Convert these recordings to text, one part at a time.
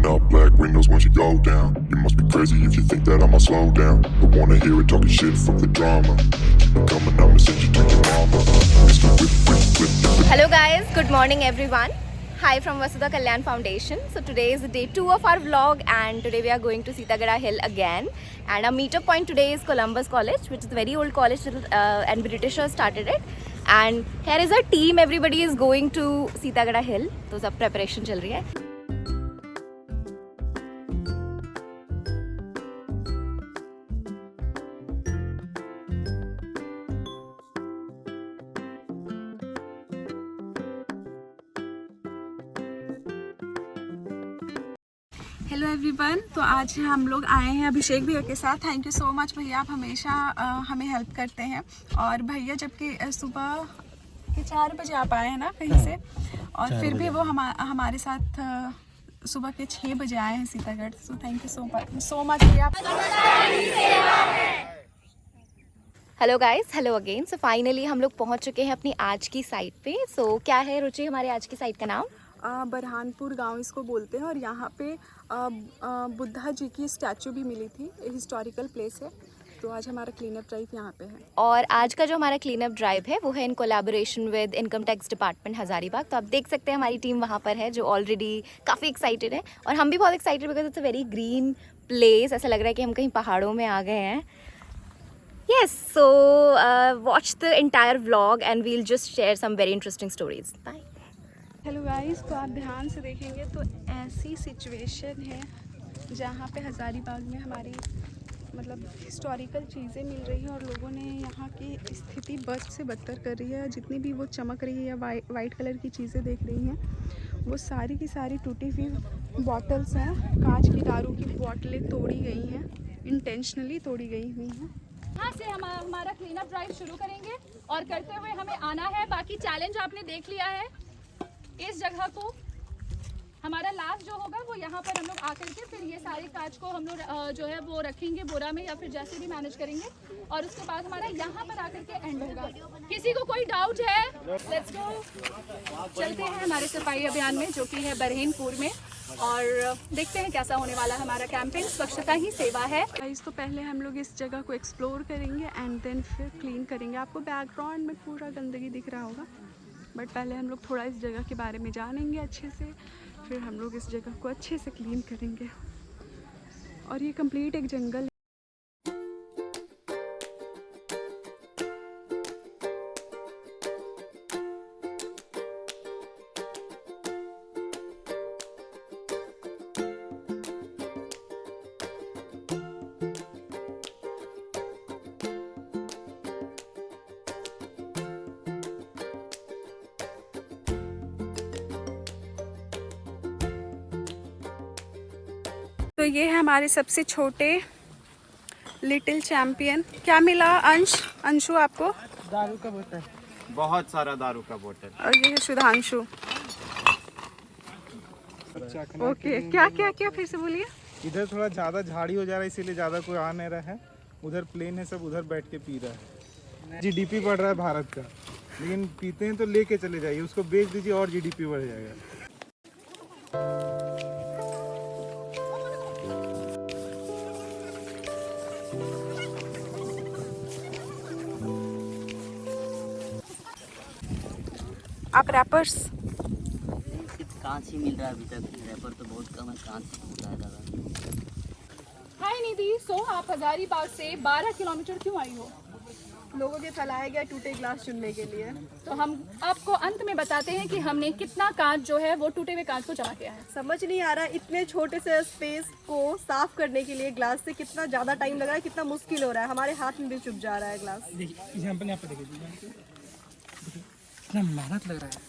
Rolling up black windows once you go down. You must be crazy if you think that I'ma slow down. Don't wanna hear it talking shit, fuck the drama. Keep it coming, I'ma send you to your mama. Mr. Whip, whip, whip. Hello guys, good morning everyone. Hi from Vasudha Kalyan Foundation. So today is day 2 of our vlog and today we are going to Sitagara Hill again. And our meetup point today is Columbus College, which is a very old college and Britishers started it. And here is our team, everybody is going to Sitagara Hill. तो सब preparation चल रही है. Hello everyone, तो आज हम लोग आए हैं अभिषेक भैया के साथ। थैंक यू सो मच भैया, आप हमेशा हमें हेल्प करते हैं। और भैया जबकि सुबह के 4 बजे आप आए हैं ना कहीं से, और फिर भी वो हमारे साथ सुबह के 6 बजे आए हैं Sitagarh. So thank you so much भैया। Hello guys, hello again. So finally हम लोग पहुंच चुके हैं अपनी आज की साइट पे। सो क्या है रुचि हमारे आज की साइट का नाम? बरहानपुर गांव इसको बोलते हैं, और यहाँ पे बुद्धा जी की स्टैचू भी मिली थी। हिस्टोरिकल प्लेस है, तो आज हमारा क्लीन अप ड्राइव यहाँ पे है। और आज का जो हमारा क्लीन अप ड्राइव है वो है in collaboration with income tax department Hazaribagh. तो आप देख सकते हैं हमारी टीम वहाँ पर है जो ऑलरेडी काफ़ी एक्साइटेड है, और हम भी बहुत excited because it's a very green place. ऐसा लग रहा है कि हम कहीं पहाड़ों में आ गए हैं। Yes, so watch the entire vlog and we'll just share some very interesting stories. Bye. Hello guys, तो आप ध्यान से देखेंगे तो ऐसी सिचुएशन है जहाँ पे हज़ारीबाग में हमारी मतलब हिस्टोरिकल चीज़ें मिल रही हैं, और लोगों ने यहाँ की स्थिति बद से बदतर कर रही है। जितनी भी वो चमक रही है या वाइट कलर की चीज़ें देख रही हैं, वो सारी की सारी टूटी हुई बॉटल्स हैं। कांच की दारू की बॉटलें तोड़ी गई हैं, इंटेंशनली तोड़ी गई हुई हैं। यहाँ से हम हमारा क्लीन अप ड्राइव शुरू करेंगे, और करते हुए हमें आना है। बाकी चैलेंज आपने देख लिया है। इस जगह को हमारा लास्ट जो होगा वो यहाँ पर हम लोग आकर के फिर ये सारे कांच को हम लोग जो है वो रखेंगे बोरा में या फिर जैसे भी मैनेज करेंगे, और उसके बाद हमारा यहाँ पर आकर के एंड होगा। किसी को कोई डाउट है? लेट्स गो, चलते हैं हमारे सफाई अभियान में जो कि है बरहानपुर में, और देखते हैं कैसा होने वाला है हमारा कैंपेन। स्वच्छता ही सेवा है। गाइस, तो पहले हम लोग इस जगह को एक्सप्लोर करेंगे एंड देन फिर क्लीन करेंगे। आपको बैकग्राउंड में पूरा गंदगी दिख रहा होगा, बट पहले हम लोग थोड़ा इस जगह के बारे में जानेंगे अच्छे से, फिर हम लोग इस जगह को अच्छे से क्लीन करेंगे। और ये कंप्लीट एक जंगल है। तो ये है हमारे सबसे छोटे लिटिल चैंपियन। क्या मिला अंशु आपको? दारू का बोतल, बहुत सारा दारू का बोतल। और ये है सुधांशु। ओके, क्या क्या क्या फिर से बोलिए। इधर थोड़ा ज़्यादा झाड़ी हो जा रहा है, इसीलिए ज़्यादा कोई आ नहीं रहा है। उधर प्लेन है, सब उधर बैठ के पी रहा है। जीडीपी बढ़ रहा है भारत का, लेकिन पीते हैं तो लेके चले जाइए, उसको बेच दीजिए और जीडीपी बढ़ जाएगा। आप रैपर्स? कांच ही मिल रहा है अभी तक। रैपर तो बहुत कम है, कांच ही है ज़्यादा। हाय निधि, सो आप हजारीबाग से 12 किलोमीटर क्यों आई हो? लोगों के फैलाए गए टूटे ग्लास चुनने के लिए। तो हम आपको अंत में बताते हैं कि हमने कितना कांच जो है वो टूटे हुए कांच को जमा किया है। समझ नहीं आ रहा इतने छोटे से स्पेस को साफ करने के लिए ग्लास से कितना ज़्यादा टाइम लग रहा है, कितना मुश्किल हो रहा है। हमारे हाथ में भी चुभ जा रहा है ग्लास। कितना मेहनत लग रहा है।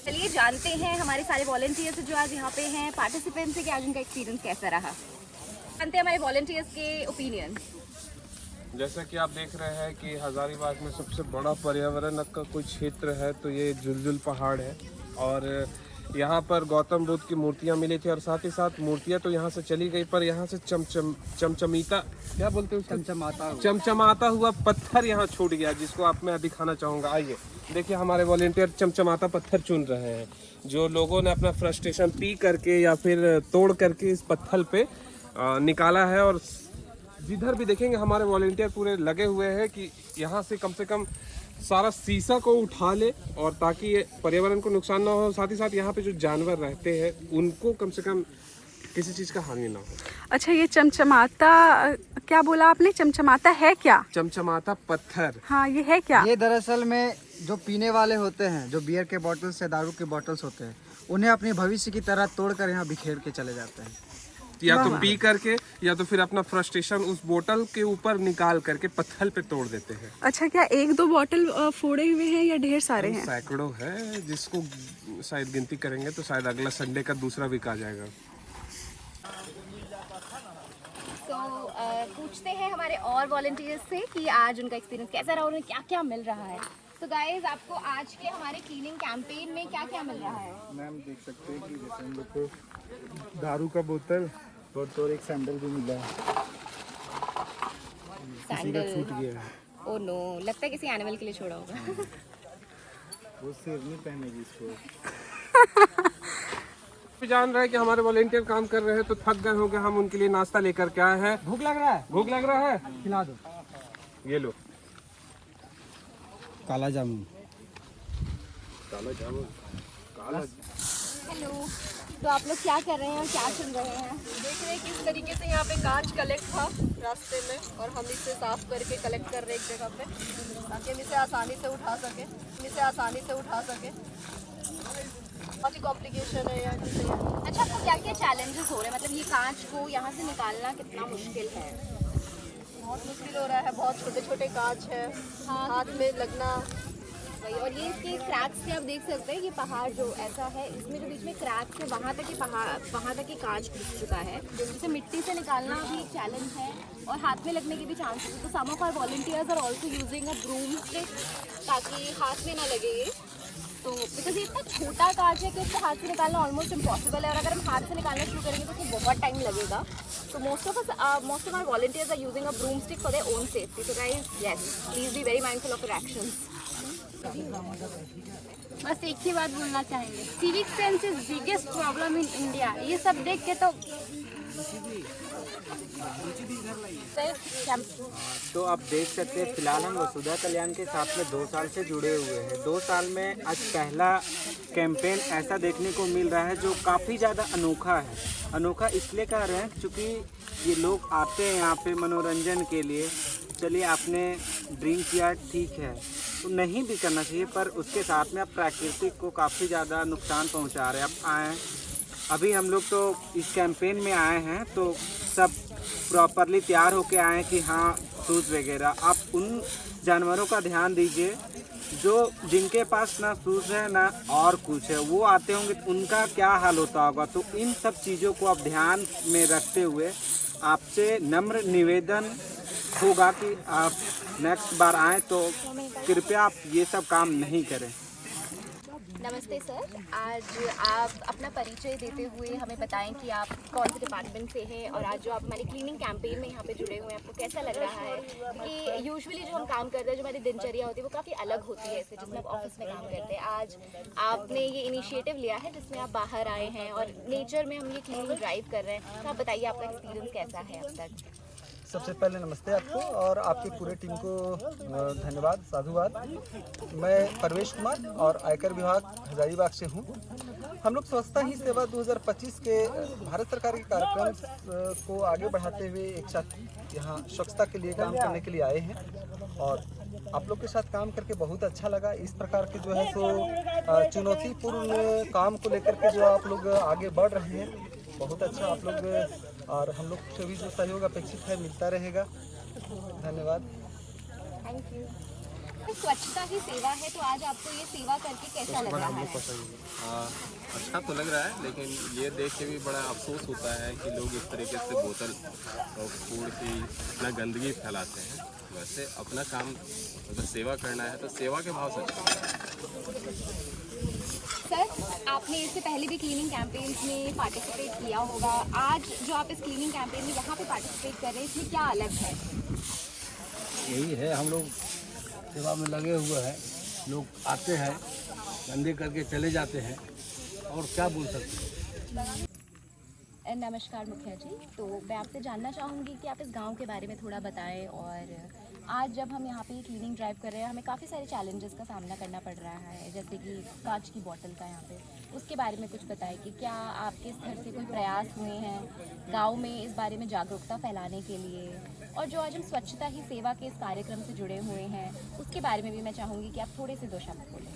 चलिए जानते हैं हमारे सारे वॉलंटियर्स जो आज यहाँ पे हैं, पार्टिसिपेंट्स से, कि आज उनका एक्सपीरियंस कैसा रहा। जानते हैं हमारे वॉलंटियर्स के ओपिनियन। जैसा कि आप देख रहे हैं कि हजारीबाग में सबसे बड़ा पर्यावरण का कोई क्षेत्र है तो ये झुलझुल पहाड़ है, और यहाँ पर गौतम बुद्ध की मूर्तियाँ मिली थी और साथ ही साथ मूर्तियाँ तो यहाँ से चली गई, पर यहाँ से चमचमीता क्या बोलते हैं, चमचमाता हुआ पत्थर यहाँ छूट गया, जिसको आप मैं दिखाना चाहूँगा। आइए देखिए, हमारे वॉलेंटियर चमचमाता पत्थर चुन रहे हैं, जो लोगों ने अपना फ्रस्ट्रेशन पी करके या फिर तोड़ करके इस पत्थर पे निकाला है। और जिधर भी देखेंगे हमारे वॉलेंटियर पूरे लगे हुए हैं कि यहाँ से कम सारा शीशा को उठा ले, और ताकि ये पर्यावरण को नुकसान ना हो, साथ ही साथ यहाँ पे जो जानवर रहते हैं उनको कम से कम किसी चीज़ का हानि ना हो। अच्छा, ये चमचमाता क्या बोला आपने? चमचमाता है क्या? चमचमाता पत्थर, हाँ, ये है क्या? ये दरअसल में जो पीने वाले होते हैं, जो बियर के बॉटल्स या दारू के बॉटल्स होते हैं, उन्हें अपने भविष्य की तरह तोड़कर यहाँ बिखेर के चले जाते हैं। या तो पी करके या तो फिर अपना फ्रस्ट्रेशन उस बोतल के ऊपर निकाल करके पत्थर पे तोड़ देते हैं। अच्छा, क्या एक दो बॉटल फोड़े हुए हैं या ढेर सारे हैं? सैकड़ों है, जिसको शायद गिनती करेंगे तो शायद अगला संडे का दूसरा वीक आ जाएगा। पूछते हैं हमारे और वॉलंटियर्स से कि आज उनका एक्सपीरियंस कैसा रहा, उन्हें क्या क्या मिल रहा है। तो गाइज, आपको आज के हमारे क्लीनिंग कैंपेन में क्या क्या मिल रहा है? मैम देख सकते हैं कि जैसे हम लोग को दारू का बोतल और एक सैंडल भी मिला है, किसी का छूट गया है। ओह नो, लगता है किसी एनिमल के लिए छोड़ा होगा। वो शेरनी पहनेगी इसको। जान रहे हैं कि हमारे वॉलेंटियर काम कर रहे हैं तो थक गए होंगे, हम उनके लिए नाश्ता लेकर के आए हैं। भूख लग रहा है? भूख लग रहा है, खिला दो। ये लो काला जामुन। हेलो, तो आप लोग क्या कर रहे हैं और क्या सुन रहे हैं? देख रहे हैं किस तरीके से यहाँ पे कांच कलेक्ट था रास्ते में, और हम इसे साफ करके कलेक्ट कर रहे हैं एक जगह पे, ताकि हम इसे आसानी से उठा सके। काफ़ी कॉम्प्लिकेशन है यहाँ से। अच्छा, आपको क्या क्या चैलेंजेस हो रहे हैं? मतलब ये कांच को यहाँ से निकालना कितना मुश्किल है? बहुत मुश्किल हो रहा है, बहुत छोटे छोटे कांच है, हाथ में लगना। और ये इसके क्रैक्स से आप देख सकते हैं, ये पहाड़ जो ऐसा है, इसमें जो बीच में क्रैक्स है वहाँ तक ही कांच घुस चुका है, जिसे मिट्टी से निकालना भी एक चैलेंज है और हाथ में लगने के भी चांसेस है। तो some of our volunteers are also using a broom stick ताकि हाथ में ना लगे ये। तो बिकॉज ये इतना छोटा कांच है कि उसको हाथ से निकालना ऑलमोस्ट इम्पॉसिबल है, और अगर हम हाथ से निकालना शुरू करेंगे तो उसको बहुत टाइम लगेगा। So most of our volunteers are using a broomstick for their own safety. So guys, yes, please be very mindful of your actions. बस एक ही बात बोलना चाहेंगे, civic sense is biggest problem in India. ये सब देख के तो आप देख सकते हैं, फिलहाल हम वसुधा कल्याण के साथ में 2 साल से जुड़े हुए हैं। 2 साल में आज पहला कैंपेन ऐसा देखने को मिल रहा है जो काफ़ी ज़्यादा अनोखा है। अनोखा इसलिए कह रहे हैं क्योंकि ये लोग आते हैं यहाँ पे मनोरंजन के लिए। चलिए, आपने ड्रिंक किया, ठीक है, तो नहीं भी करना चाहिए, पर उसके साथ में आप प्रकृति को काफ़ी ज़्यादा नुकसान पहुँचा रहे हैं। आप आए, अभी हम लोग तो इस कैंपेन में आए हैं तो सब प्रॉपरली तैयार होके आए हैं कि हाँ, शूज़ वगैरह। आप उन जानवरों का ध्यान दीजिए जो जिनके पास ना शूज़ है ना और कुछ है, वो आते होंगे तो उनका क्या हाल होता होगा। तो इन सब चीज़ों को आप ध्यान में रखते हुए आपसे नम्र निवेदन होगा कि आप नेक्स्ट बार आएँ तो कृपया आप ये सब काम नहीं करें। नमस्ते सर, आज आप अपना परिचय देते हुए हमें बताएं कि आप कौन से डिपार्टमेंट से हैं और आज जो आप हमारी क्लीनिंग कैंपेन में यहाँ पे जुड़े हुए हैं, आपको कैसा लग रहा है? कि यूजुअली जो हम काम करते हैं, जो हमारी दिनचर्या होती है, वो काफ़ी अलग होती है इससे जिसमें आप ऑफिस में काम करते हैं। आज आपने ये इनिशिएटिव लिया है जिसमें आप बाहर आए हैं और नेचर में हम ये क्लीनिंग ड्राइव कर रहे हैं, तो आप बताइए आपका एक्सपीरियंस कैसा है अब तक? सबसे पहले नमस्ते आपको और आपकी पूरे टीम को धन्यवाद, साधुवाद। मैं परवेश कुमार और आयकर विभाग हजारीबाग से हूँ। हम लोग स्वच्छता ही सेवा 2025 के भारत सरकार के कार्यक्रम को आगे बढ़ाते हुए एक साथ यहाँ स्वच्छता के लिए काम करने के लिए आए हैं और आप लोग के साथ काम करके बहुत अच्छा लगा। इस प्रकार के जो है सो चुनौतीपूर्ण काम को लेकर के जो आप लोग आगे बढ़ रहे हैं, बहुत अच्छा आप लोग, और हम लोग से भी जो सहयोग अपेक्षित है मिलता रहेगा। धन्यवाद। Thank you. स्वच्छता ही सेवा है, तो आज आपको ये सेवा करके कैसा लग रहा है? अच्छा तो लग रहा है, लेकिन ये देख के भी बड़ा अफसोस होता है कि लोग इस तरीके से बोतल और फूड की इतना गंदगी फैलाते हैं। वैसे अपना काम अगर सेवा करना है तो सेवा के भाव से अच्छा। सर, आपने इससे पहले भी क्लीनिंग कैंपेन्स में पार्टिसिपेट किया होगा। आज जो आप इस क्लीनिंग कैंपेन में यहाँ पे पार्टिसिपेट कर रहे हैं, इसमें क्या अलग है? यही है, हम लोग सेवा में लगे हुए हैं। लोग आते हैं, गंदे करके चले जाते हैं, और क्या बोल सकते हैं। नमस्कार मुखिया जी, तो मैं आपसे जानना चाहूँगी कि आप इस गांव के बारे में थोड़ा बताएं। और आज जब हम यहाँ पे क्लीनिंग ड्राइव कर रहे हैं, हमें काफ़ी सारे चैलेंजेस का सामना करना पड़ रहा है, जैसे कि कांच की बोतल का यहाँ पे, उसके बारे में कुछ बताएं कि क्या आपके स्तर से कोई प्रयास हुए हैं गांव में इस बारे में जागरूकता फैलाने के लिए। और जो आज हम स्वच्छता ही सेवा के इस कार्यक्रम से जुड़े हुए हैं, उसके बारे में भी मैं चाहूँगी कि आप थोड़े से 2 शब्द बोलें।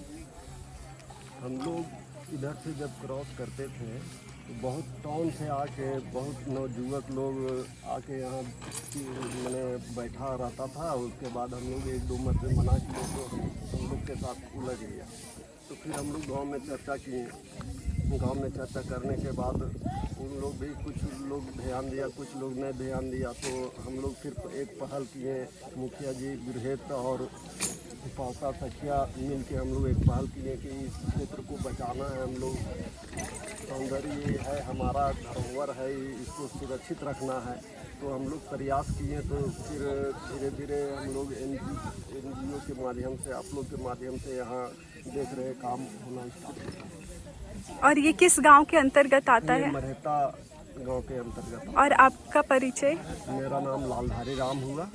हम लोग इधर से जब क्रॉस करते थे तो बहुत टाउन से आके बहुत नवजुवक लोग आके यहाँ मैंने बैठा रहता था। उसके बाद हम लोग 1-2 मरतबे मना किए तो हम लोग के साथ उलझ गया। तो फिर हम लोग गांव में चर्चा किए। गांव में चर्चा करने के बाद उन लोग भी, कुछ लोग ध्यान दिया, कुछ लोग ने ध्यान दिया। तो हम लोग फिर एक पहल किए, मुखिया जी, गृहस्थ और पासा सखिया मिल के हम लोग एक पहल किए कि इस क्षेत्र को बचाना है। हम लोग सौंदर्य ये है, हमारा धरोहर है, इसको सुरक्षित रखना है। तो हम लोग प्रयास किए। तो फिर धीरे धीरे हम लोग NGO के माध्यम से, आप लोग के माध्यम से यहाँ देख रहे काम होना स्टार्ट। और ये किस गांव के अंतर्गत आता है? मरहेता गांव के अंतर्गत। और आपका परिचय? मेरा नाम लालधारी राम हुआ,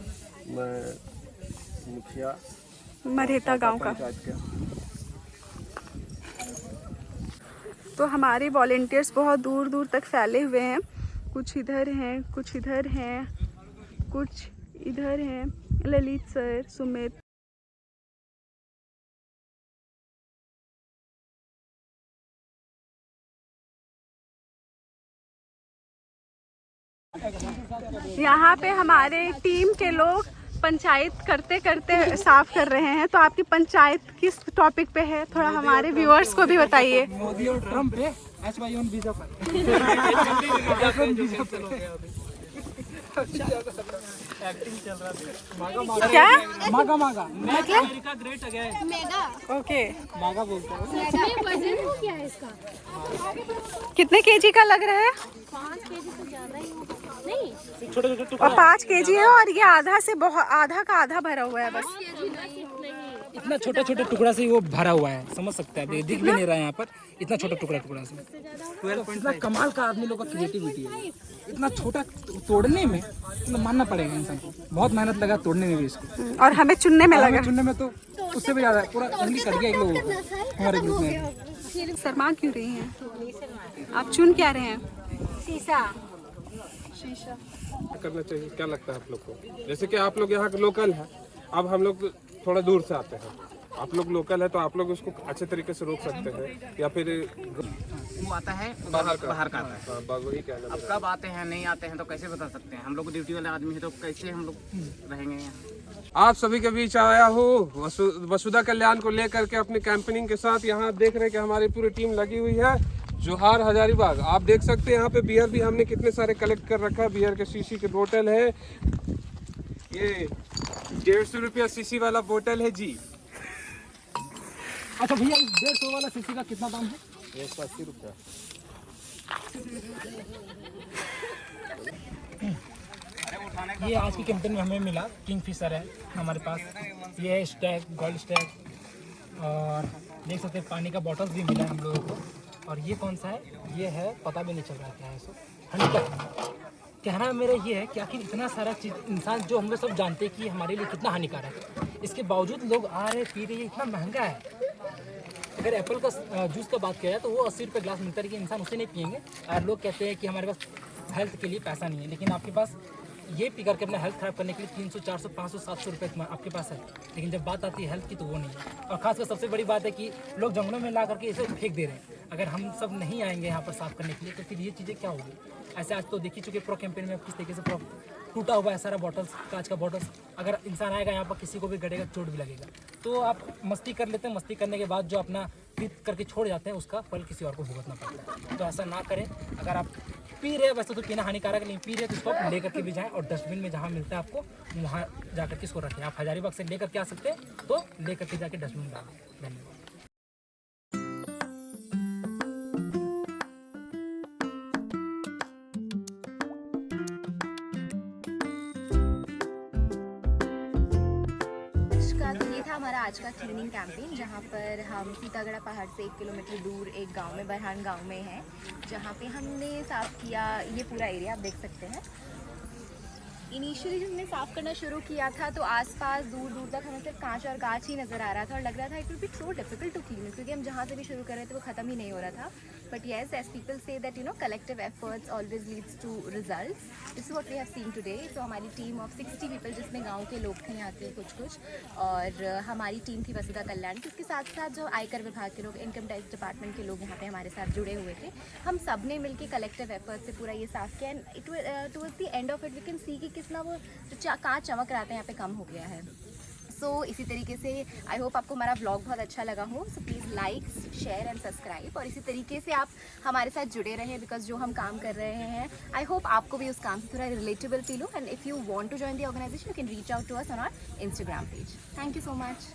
मैं मुखिया मरहेता गांव का। तो हमारे वॉलेंटियर्स बहुत दूर दूर तक फैले हुए हैं। कुछ इधर हैं, कुछ इधर हैं, कुछ इधर हैं। ललित सर, सुमित। यहाँ पे हमारे टीम के लोग पंचायत करते करते साफ कर रहे हैं। तो आपकी पंचायत किस टॉपिक पे है, थोड़ा हमारे व्यूअर्स को भी बताइए। मोदी और ट्रम्प पे H1 वीजा पर। एक्टिंग चल रहा है। क्या? मागा अमेरिका ग्रेट अगेन। ओके, मागा बोलते हैं। वजन क्या है इसका? कितने केजी का लग रहा है? 5 केजी से ज़्यादा ही होगा। नहीं, और 5 केजी है, और ये आधा से बहुत, आधा का आधा भरा हुआ है बस। इतना छोटे छोटे टुकड़ा से वो भरा हुआ है, समझ सकते हैं। दिख भी नहीं रहा है यहाँ पर, इतना छोटा टुकड़ा से। 12.5 कमाल का आदमी लोग का क्रिएटिविटी है। इतना छोटा तोड़ने में मतलब मानना पड़ेगा इंसान को, बहुत मेहनत लगा तोड़ने में भी इसको। और हमें चुनने में लगा। चुनने में तो उससे भी ज्यादा, पूरा उंगली कट गया एक लोगों को हमारे ग्रुप में। शर्मा क्यों रही हैं आप? चुन क्या रहे हैं? शीशा। करना चाहिए। क्या लगता है आप लोग को? जैसे कि आप लोग यहाँ के लोकल हैं, अब हम लोग थोड़ा दूर से आते हैं, आप लोग लोकल है तो आप लोग उसको अच्छे तरीके से रोक सकते हैं, या फिर वो आता है बाहर का आता है। वही कहना। अब कब आते हैं नहीं आते हैं तो कैसे बता सकते हैं? हम लोग ड्यूटी वाले आदमी हैं तो कैसे हम लोग रहेंगे यहाँ? आप सभी के बीच आया हूँ वसुधा कल्याण को लेकर के अपनी कैंपेनिंग के साथ। यहाँ देख रहे हैं कि हमारी पूरी टीम लगी हुई है। जोहार हजारीबाग, आप देख सकते हैं यहाँ पे बियर भी हमने कितने सारे कलेक्ट कर रखा है। बियर के शीशी की बोतल है, ये 150 रुपया शीशी वाला बोतल है जी। अच्छा भैया, इस 150 वाला शीशी का कितना दाम है? 180 रुपया। ये आज की कैंपेन में हमें मिला, किंगफिशर है हमारे पास। ये है स्टैग, गोल्ड स्टैग, और देख सकते हैं पानी का बॉटल्स भी मिला हम लोगों को। और ये कौन सा है? ये है, पता भी नहीं चल रहा क्या है इसको। हानिकारक। कहना मेरा ये है कि आखिर इतना सारा चीज़ इंसान, जो हम लोग सब जानते हैं कि हमारे लिए कितना हानिकारक है, इसके बावजूद लोग आ रहे पी रहे, इतना महंगा है। अगर एप्पल का जूस का बात किया जाए तो वो 80 रुपये ग्लास मिलता है, कि इंसान उसे नहीं पियेंगे। और लोग कहते हैं कि हमारे पास हेल्थ के लिए पैसा नहीं है, लेकिन आपके पास ये पी करके अपना हेल्थ खराब करने के लिए 300, 400, 500, 700 रुपये आपके पास है। लेकिन जब बात आती है हेल्थ की तो वो नहीं है। और खासकर सबसे बड़ी बात है कि लोग जंगलों में ला करके इसे फेंक दे रहे हैं। अगर हम सब नहीं आएंगे यहाँ पर साफ करने के लिए तो फिर ये चीज़ें क्या होगी? ऐसे आज तो देखी चुके प्रो कैंपेन में किस तरीके से टूटा हुआ है सारा बॉटल्स, कांच का बॉटल्स। अगर इंसान आएगा यहाँ पर किसी को भी गड़ेगा, चोट भी लगेगा। तो आप मस्ती कर लेते हैं, मस्ती करने के बाद जो अपना पी करके छोड़ जाते हैं, उसका फल किसी और को भुगतना पड़ता है। तो ऐसा ना करें। अगर आप पी रहे हैं, वैसे तो पीना हानिकारक नहीं, पी रहे हैं तो उसको आप लेकर के भी जाएं, और डस्टबिन में जहाँ मिलता है आपको वहाँ जाकर के इसको रखें। आप हजारीबाग से लेकर के आ सकते हैं तो लेकर के जाके डस्टबिन डालें। धन्यवाद। हमारा आज का क्लीनिंग कैंपेन, जहाँ पर हम सीतागढ़ पहाड़ से 1 किलोमीटर दूर एक गांव में, बरहान गांव में हैं, जहाँ पे हमने साफ़ किया ये पूरा एरिया, आप देख सकते हैं। इनिशियली जब हमने साफ़ करना शुरू किया था तो आसपास दूर दूर तक हमें सिर्फ कांच और कांच ही नज़र आ रहा था और लग रहा था it will be so difficult to clean, क्योंकि हम जहाँ से भी शुरू कर रहे थे वो ख़त्म ही नहीं हो रहा था। But yes, as people say that collective efforts always leads to results. This is what we have seen today. तो हमारी टीम ऑफ 60 पीपल, जिसमें गाँव के लोग थे यहाँ के कुछ, और हमारी टीम थी वसुधा कल्याण की। इसके साथ साथ जो आयकर विभाग के लोग, इनकम टैक्स डिपार्टमेंट के लोग यहाँ पे हमारे साथ जुड़े हुए थे। हम सब ने मिलकर कलेक्टिव एफर्ट से पूरा ये साफ किया। And it towards the end of it we can see कि कितना वो कांच चमक रहा था यहाँ पे कम हो गया है। सो इसी तरीके से आई होप आपको हमारा ब्लॉग बहुत अच्छा लगा हो। So please like, share and subscribe, और इसी तरीके से आप हमारे साथ जुड़े रहें, बिकॉज जो हम काम कर रहे हैं आई होप आपको भी उस काम से थोड़ा रिलेटेबल फील हो। And if you want to join the organisation you can reach out to us on our Instagram page. Thank you so much.